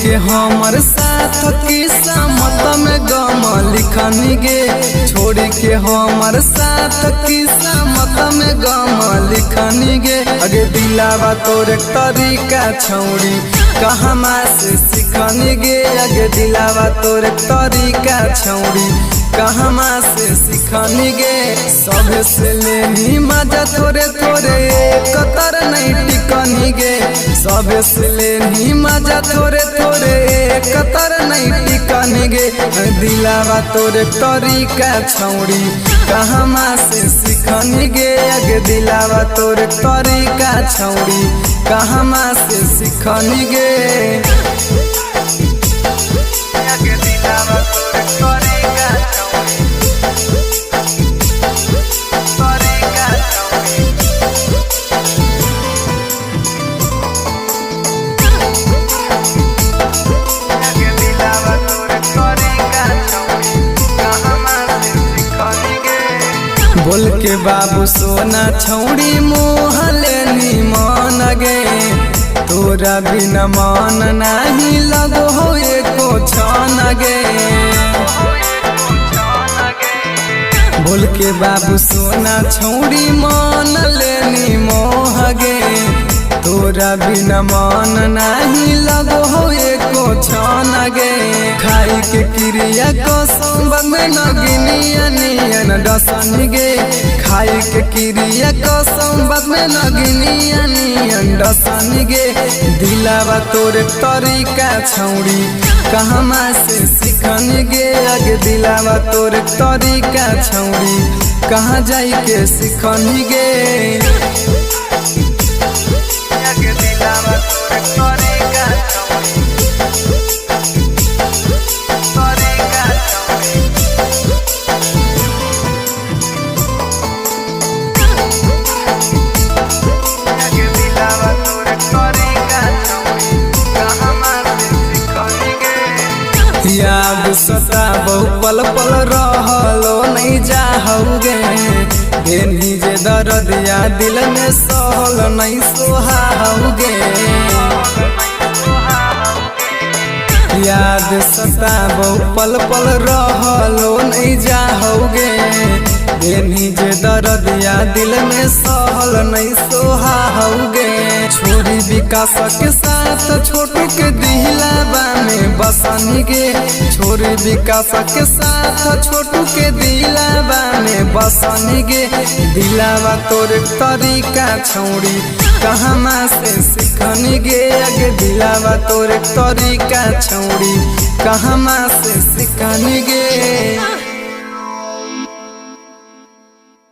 के हमर साथ किस्मत में गम लिखनी गे। छोड़ी के हमर साथ किस्मत में गम लिखनी गे। अगे दिलावा तोरे तरीका छौड़ी कहमा से सिखनी गे। अगे दिलावा तोरे तरीका छौड़ी कहमा से सिखनी गे। सब से लेनी मजा थोड़े थोड़े कतर नहीं टिकनी गे। सब से लेनी मजा थोड़े थोड़े कतर नहीं टिकनी गे। दिलावा तोरे तरीका छौड़ी कहमा से सिखनी गे। अगे दिलावा तोरे तरीका छौड़ी कहमा से सिखनी गे। अगे दिलावा तोरे तरीका बोल के बाबू सोना छौड़ी मोह लेनी मान गे। तोरा बिना मन नहीं लगो हो एको छान गे। बोल के बाबू सोना छौड़ी मान लेनी मोह गे। तोरा बिना मन नहीं लगो हो एको छान गे। खाई के क्रिया कसम में नगिनिया नियन डसन गे। खाई के क्रिया कसम में नगिनिया नियन डसन गे। दिलावा तोरे तरीका छौड़ी कहमा से सिखनी गे। अगे दिलावा तोरे तरीका छौड़ी कहाँ जाई के सिखनी गे। अगे दिलावा तोरे तरीका याद सताबो पल पल रहलो नहीं जाओगे। देनी जे दर्द या दिल में सहल नहीं सोहाओगे। याद सताबो पल पल रहलो नहीं जाओगे। देनी जे दर्द या दिल में सहल नहीं सोहाओगे। छोरी विकास के साथ छोटू के दिलावा में बसनी गे। छोरी विकास के साथ छोटू के दिलावा में बसनी गे। दिलावा तोरे तरीका छौड़ी कहमा से सिखनी गे। अगे दिलावा तोरे तरीका छौड़ी कहमा से सिखनी गे।